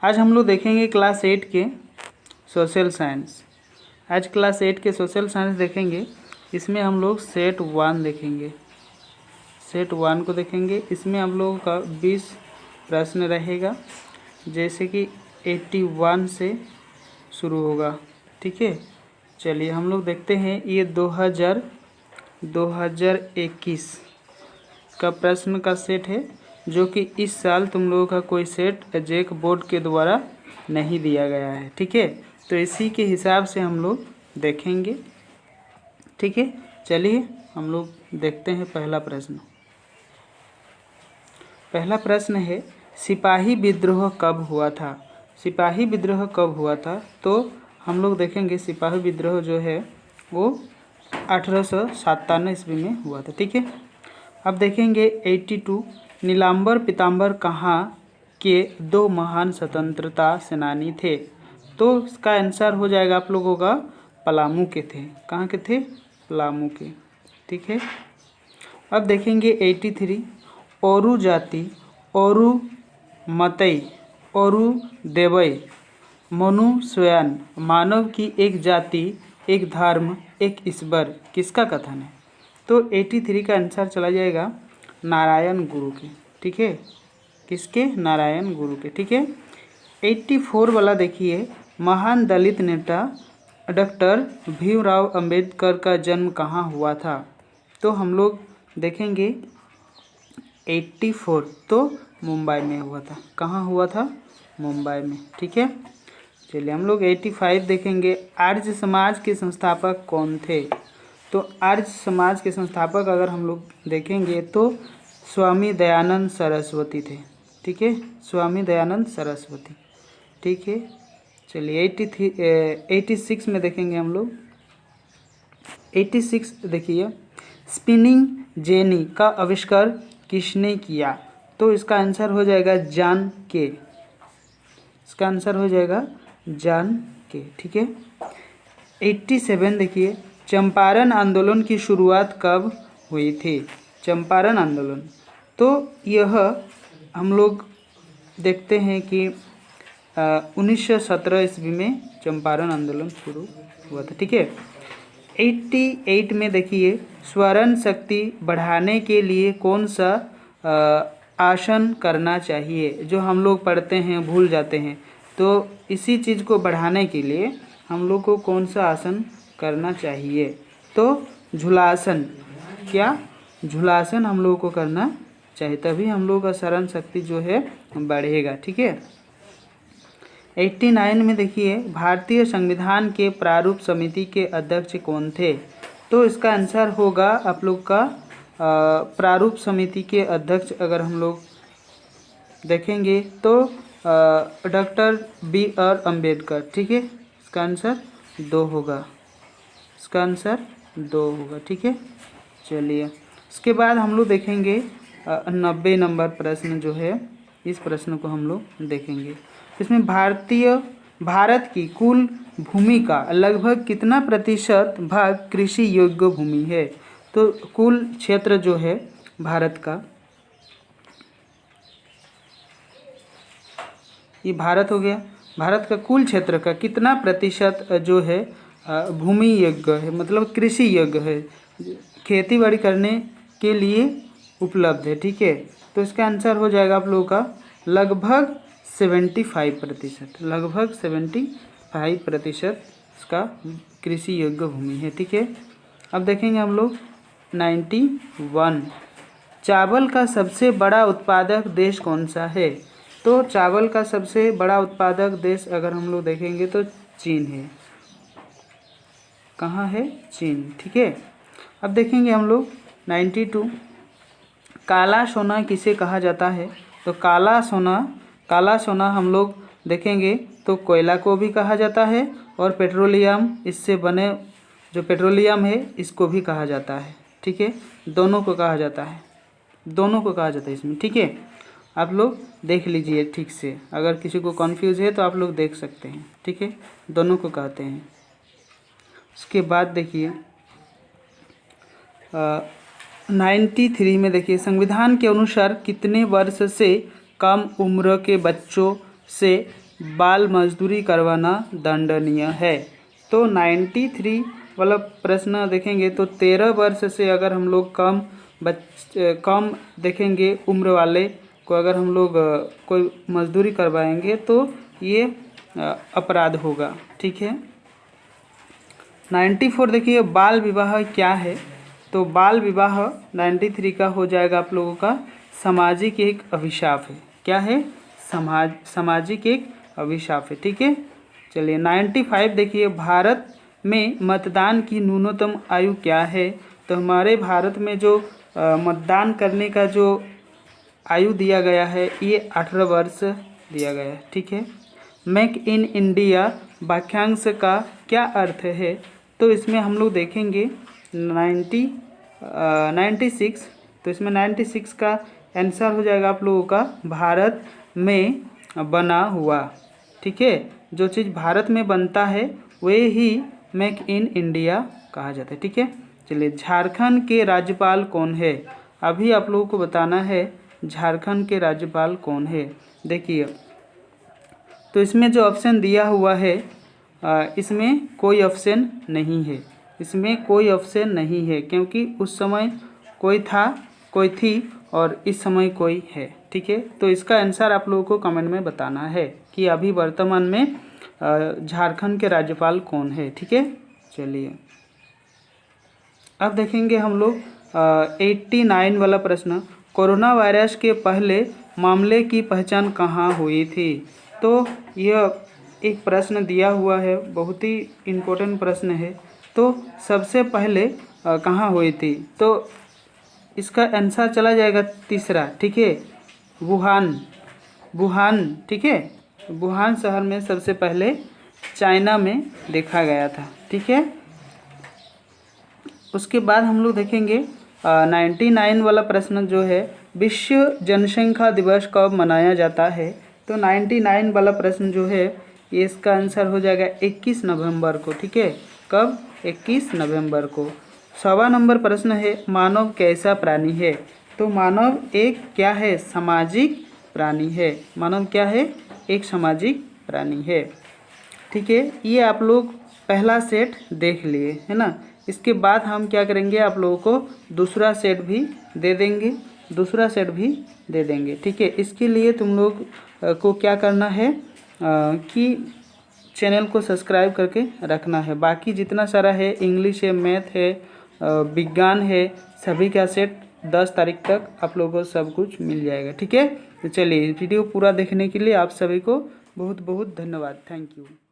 आज हम लोग देखेंगे क्लास 8 के सोशल साइंस। आज क्लास 8 के सोशल साइंस देखेंगे। इसमें हम लोग सेट 1 देखेंगे, सेट 1 को देखेंगे। इसमें हम लोगों का 20 प्रश्न रहेगा, जैसे कि 81 से शुरू होगा। ठीक है, चलिए हम लोग देखते हैं। ये 2021 का प्रश्न का सेट है, जो कि इस साल तुम लोगों का कोई सेट जैक बोर्ड के द्वारा नहीं दिया गया है। ठीक है, तो इसी के हिसाब से हम लोग देखेंगे। ठीक है, चलिए हम लोग देखते हैं। पहला प्रश्न है, सिपाही विद्रोह कब हुआ था? सिपाही विद्रोह कब हुआ था? तो हम लोग देखेंगे सिपाही विद्रोह जो है वो 1897 ईस्वी में हुआ था। ठीक है, अब देखेंगे 82, नीलांबर पीताम्बर कहाँ के 2 महान स्वतंत्रता सेनानी थे? तो इसका आंसर हो जाएगा आप लोगों का पलामू के थे। कहाँ के थे? पलामू के। ठीक है, अब देखेंगे 83, औरु जाति, औरु मतई, औरु देवई, मनु स्वयं, मानव की एक जाति, एक धर्म, एक ईश्वर, किसका कथन है? तो 83 का आंसर चला जाएगा नारायण गुरु के। ठीक है, किसके? नारायण गुरु के। ठीक है, 84 वाला देखिए, महान दलित नेता डॉक्टर भीमराव अंबेडकर का जन्म कहाँ हुआ था? तो हम लोग देखेंगे 84 तो मुंबई में हुआ था। कहाँ हुआ था? मुंबई में। ठीक है, चलिए हम लोग 85 देखेंगे। आर्य समाज के संस्थापक कौन थे? तो आर्य समाज के संस्थापक अगर हम लोग देखेंगे तो स्वामी दयानंद सरस्वती थे। ठीक है, स्वामी दयानंद सरस्वती। ठीक है, चलिए 86 में देखेंगे हम लोग। 86 देखिए, स्पिनिंग जेनी का आविष्कार किसने किया? तो इसका आंसर हो जाएगा जॉन के। इसका आंसर हो जाएगा जॉन के। ठीक है, 87 देखिए, चंपारण आंदोलन की शुरुआत कब हुई थी? चंपारण आंदोलन, तो यह हम लोग देखते हैं कि 1917 ईस्वी में चंपारण आंदोलन शुरू हुआ था। ठीक है, 88 में देखिए, स्वरण शक्ति बढ़ाने के लिए कौन सा आसन करना चाहिए? जो हम लोग पढ़ते हैं भूल जाते हैं, तो इसी चीज़ को बढ़ाने के लिए हम लोग को कौन सा आसन करना चाहिए? तो झूलासन। क्या? झूलासन हम लोगों को करना चाहिए, तभी हम लोग का स्मरण शक्ति जो है बढ़ेगा। ठीक है, 89 में देखिए, भारतीय संविधान के प्रारूप समिति के अध्यक्ष कौन थे? तो इसका आंसर होगा आप लोग का प्रारूप समिति के अध्यक्ष अगर हम लोग देखेंगे तो डॉक्टर B.R. अम्बेडकर। ठीक है, इसका आंसर 2 होगा। इसका आंसर 2 होगा। ठीक है, चलिए इसके बाद हम लोग देखेंगे 90 नंबर प्रश्न जो है, इस प्रश्न को हम लोग देखेंगे। इसमें भारत की कुल भूमि का लगभग कितना प्रतिशत भाग कृषि योग्य भूमि है? तो कुल क्षेत्र जो है भारत का, ये भारत हो गया, भारत का कुल क्षेत्र का कितना प्रतिशत जो है भूमि योग्य है, मतलब कृषि योग्य है, खेती बाड़ी करने के लिए उपलब्ध है। ठीक है, तो इसका आंसर हो जाएगा आप लोगों का लगभग 75%। लगभग 75% इसका कृषि योग्य भूमि है। ठीक है, अब देखेंगे हम लोग 91, चावल का सबसे बड़ा उत्पादक देश कौन सा है? तो चावल का सबसे बड़ा उत्पादक देश अगर हम लोग देखेंगे तो चीन है। कहाँ है? चीन। ठीक है, अब देखेंगे हम लोग 92, काला सोना किसे कहा जाता है? तो काला सोना हम लोग देखेंगे तो कोयला को भी कहा जाता है, और पेट्रोलियम, इससे बने जो पेट्रोलियम है इसको भी कहा जाता है। ठीक है, दोनों को कहा जाता है, दोनों को कहा जाता है इसमें। ठीक है, आप लोग देख लीजिए ठीक से, अगर किसी को कन्फ्यूज है तो आप लोग देख सकते हैं। ठीक है, दोनों को कहते हैं। उसके बाद देखिए 93 में देखिए, संविधान के अनुसार कितने वर्ष से कम उम्र के बच्चों से बाल मजदूरी करवाना दंडनीय है। तो 93 वाला प्रश्न देखेंगे तो 13 वर्ष से अगर हम लोग कम देखेंगे उम्र वाले को अगर हम लोग कोई मजदूरी करवाएंगे तो ये अपराध होगा। ठीक है। 94 देखिए बाल विवाह क्या है। तो बाल विवाह 93 का हो जाएगा आप लोगों का सामाजिक एक अभिशाप है। क्या है? सामाजिक एक अभिशाप है। ठीक है। चलिए 95 देखिए भारत में मतदान की न्यूनतम आयु क्या है। तो हमारे भारत में जो मतदान करने का जो आयु दिया गया है ये 18 वर्ष दिया गया है। ठीक है। मेक इन इंडिया वाक्यांश का क्या अर्थ है। तो इसमें हम लोग देखेंगे 96। तो इसमें 96 का आंसर हो जाएगा आप लोगों का भारत में बना हुआ। ठीक है। जो चीज़ भारत में बनता है वही ही मेक इन इंडिया कहा जाता है। ठीक है। चलिए झारखंड के राज्यपाल कौन है। अभी आप लोगों को बताना है झारखंड के राज्यपाल कौन है। देखिए तो इसमें जो ऑप्शन दिया हुआ है इसमें कोई ऑप्शन नहीं है। इसमें कोई ऑप्शन नहीं है क्योंकि उस समय कोई था, कोई थी और इस समय कोई है। ठीक है। तो इसका आंसर आप लोगों को कमेंट में बताना है कि अभी वर्तमान में झारखंड के राज्यपाल कौन है। ठीक है। चलिए अब देखेंगे हम लोग 89 वाला प्रश्न। कोरोना वायरस के पहले मामले की पहचान कहाँ हुई थी। तो यह एक प्रश्न दिया हुआ है, बहुत ही इम्पोर्टेंट प्रश्न है। तो सबसे पहले कहाँ हुई थी। तो इसका आंसर चला जाएगा तीसरा। ठीक है। वुहान। ठीक है। वुहान शहर में सबसे पहले चाइना में देखा गया था। ठीक है। उसके बाद हम लोग देखेंगे 99 वाला प्रश्न जो है विश्व जनसंख्या दिवस कब मनाया जाता है। तो 99 वाला प्रश्न जो है ये इसका आंसर हो जाएगा 21 नवंबर को। ठीक है। कब? 21 नवंबर को। 100वां नंबर प्रश्न है मानव कैसा प्राणी है। तो मानव एक क्या है? सामाजिक प्राणी है। मानव क्या है? एक सामाजिक प्राणी है। ठीक है। ये आप लोग पहला सेट देख लिए है ना। इसके बाद हम क्या करेंगे आप लोगों को दूसरा सेट भी दे देंगे। ठीक है। इसके लिए तुम लोग को क्या करना है कि चैनल को सब्सक्राइब करके रखना है। बाकी जितना सारा है इंग्लिश है, मैथ है, विज्ञान है, सभी का सेट 10 तारीख तक आप लोगों को सब कुछ मिल जाएगा। ठीक है। तो चलिए वीडियो पूरा देखने के लिए आप सभी को बहुत बहुत धन्यवाद। Thank you.